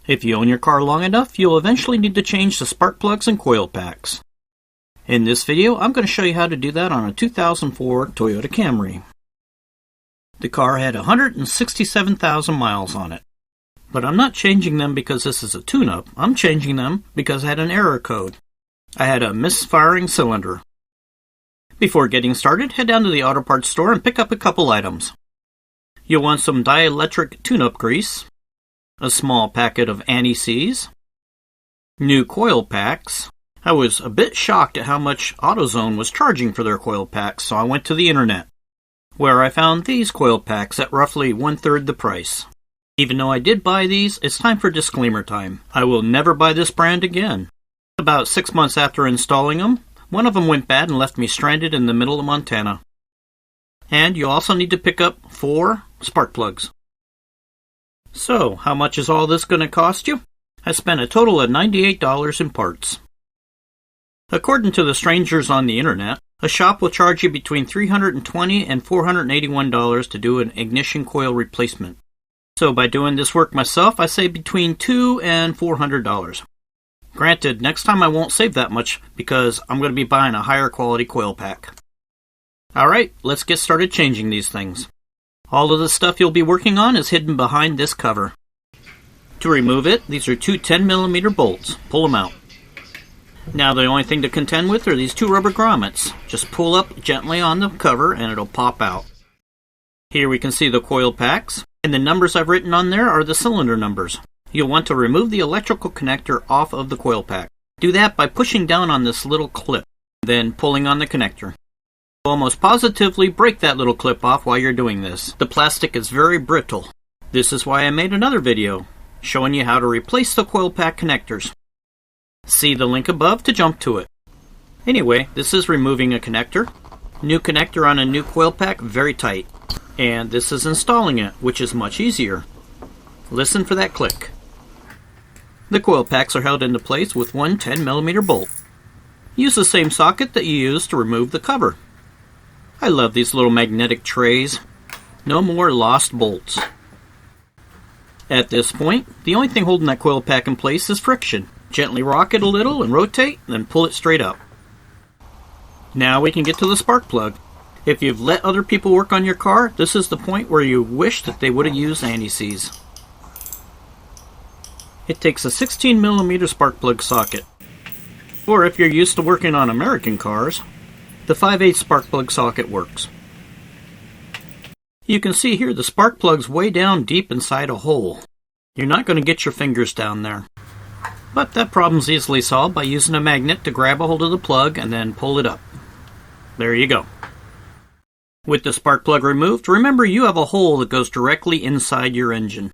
If you own your car long enough, you'll eventually need to change the spark plugs and coil packs. In this video, I'm going to show you how to do that on a 2004 Toyota Camry. The car had 167,000 miles on it. But I'm not changing them because this is a tune-up. I'm changing them because I had an error code. I had a misfiring cylinder. Before getting started, head down to the auto parts store and pick up a couple items. You'll want some dielectric tune-up grease, a small packet of anti-seize, new coil packs. I was a bit shocked at how much AutoZone was charging for their coil packs, so I went to the internet, where I found these coil packs at roughly 1/3 the price. Even though I did buy these, it's time for disclaimer time. I will never buy this brand again. About 6 months after installing them, one of them went bad and left me stranded in the middle of Montana. And you also need to pick up 4 spark plugs. So, how much is all this going to cost you? I spent a total of $98 in parts. According to the strangers on the internet, a shop will charge you between $320 and $481 to do an ignition coil replacement. So by doing this work myself, I say between $200 and $400. Granted, next time I won't save that much because I'm going to be buying a higher quality coil pack. Alright, let's get started changing these things. All of the stuff you'll be working on is hidden behind this cover. To remove it, these are two 10mm bolts. Pull them out. Now the only thing to contend with are these 2 rubber grommets. Just pull up gently on the cover and it'll pop out. Here we can see the coil packs, and the numbers I've written on there are the cylinder numbers. You'll want to remove the electrical connector off of the coil pack. Do that by pushing down on this little clip, then pulling on the connector. You'll almost positively break that little clip off while you're doing this. The plastic is very brittle. This is why I made another video, showing you how to replace the coil pack connectors. See the link above to jump to it. Anyway, this is removing a connector. New connector on a new coil pack, very tight. And this is installing it, which is much easier. Listen for that click. The coil packs are held into place with one 10mm bolt. Use the same socket that you used to remove the cover. I love these little magnetic trays. No more lost bolts. At this point, the only thing holding that coil pack in place is friction. Gently rock it a little and rotate, then pull it straight up. Now we can get to the spark plug. If you've let other people work on your car, this is the point where you wish that they would have used anti-seize. It takes a 16mm spark plug socket. Or if you're used to working on American cars, the 5/8 spark plug socket works. You can see here the spark plug's way down deep inside a hole. You're not going to get your fingers down there. But that problem's easily solved by using a magnet to grab a hold of the plug and then pull it up. There you go. With the spark plug removed, remember you have a hole that goes directly inside your engine.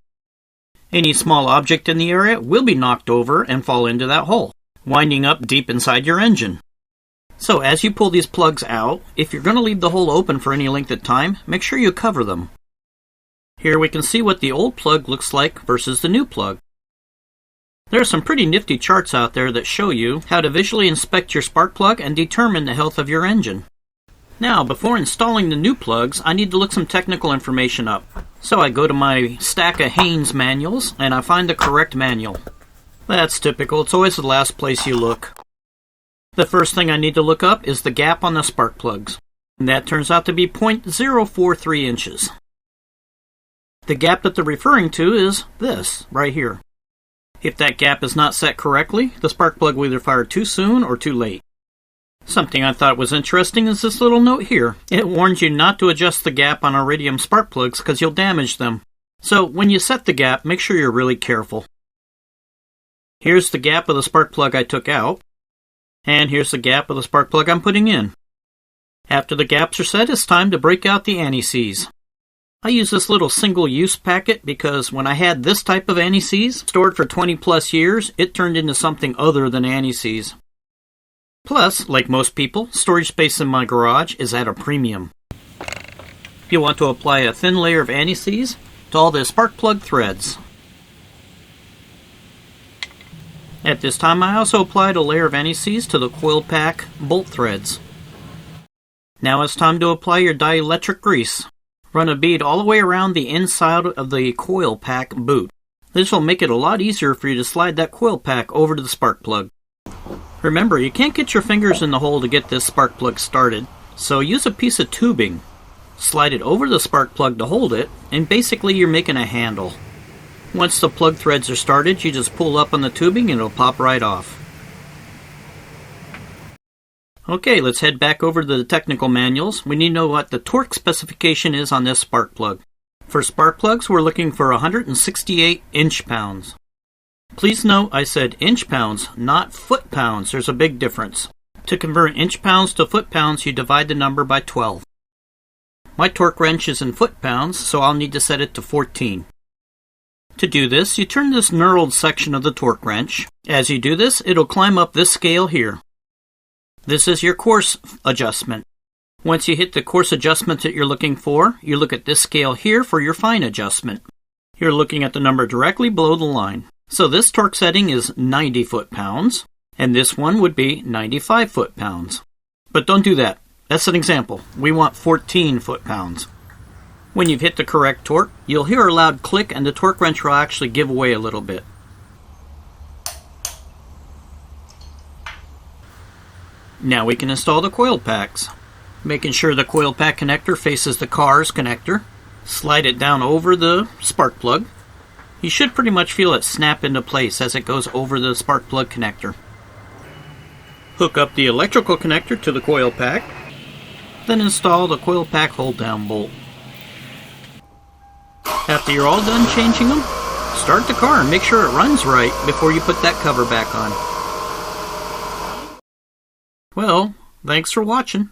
Any small object in the area will be knocked over and fall into that hole, winding up deep inside your engine. So as you pull these plugs out, if you're going to leave the hole open for any length of time, make sure you cover them. Here we can see what the old plug looks like versus the new plug. There are some pretty nifty charts out there that show you how to visually inspect your spark plug and determine the health of your engine. Now, before installing the new plugs, I need to look some technical information up. So I go to my stack of Haynes manuals and I find the correct manual. That's typical, it's always the last place you look. The first thing I need to look up is the gap on the spark plugs. And that turns out to be 0.043 inches. The gap that they're referring to is this, right here. If that gap is not set correctly, the spark plug will either fire too soon or too late. Something I thought was interesting is this little note here. It warns you not to adjust the gap on iridium spark plugs because you'll damage them. So when you set the gap, make sure you're really careful. Here's the gap of the spark plug I took out. And here's the gap of the spark plug I'm putting in. After the gaps are set, it's time to break out the anti-seize. I use this little single-use packet because when I had this type of anti-seize stored for 20 plus years, it turned into something other than anti-seize. Plus, like most people, storage space in my garage is at a premium. You'll want to apply a thin layer of anti-seize to all the spark plug threads. At this time, I also applied a layer of anti-seize to the coil pack bolt threads. Now it's time to apply your dielectric grease. Run a bead all the way around the inside of the coil pack boot. This will make it a lot easier for you to slide that coil pack over to the spark plug. Remember, you can't get your fingers in the hole to get this spark plug started, so use a piece of tubing. Slide it over the spark plug to hold it, and basically you're making a handle. Once the plug threads are started, you just pull up on the tubing and it'll pop right off. Okay, let's head back over to the technical manuals. We need to know what the torque specification is on this spark plug. For spark plugs, we're looking for 168 inch-pounds. Please note I said inch-pounds, not foot-pounds. There's a big difference. To convert inch-pounds to foot-pounds, you divide the number by 12. My torque wrench is in foot-pounds, so I'll need to set it to 14. To do this, you turn this knurled section of the torque wrench. As you do this, it'll climb up this scale here. This is your coarse adjustment. Once you hit the coarse adjustment that you're looking for, you look at this scale here for your fine adjustment. You're looking at the number directly below the line. So this torque setting is 90 foot-pounds, and this one would be 95 foot-pounds. But don't do that. That's an example. We want 14 foot-pounds. When you've hit the correct torque, you'll hear a loud click and the torque wrench will actually give away a little bit. Now we can install the coil packs. Making sure the coil pack connector faces the car's connector. Slide it down over the spark plug. You should pretty much feel it snap into place as it goes over the spark plug connector. Hook up the electrical connector to the coil pack. Then install the coil pack hold-down bolt. After you're all done changing them, start the car and make sure it runs right before you put that cover back on. Well, thanks for watching.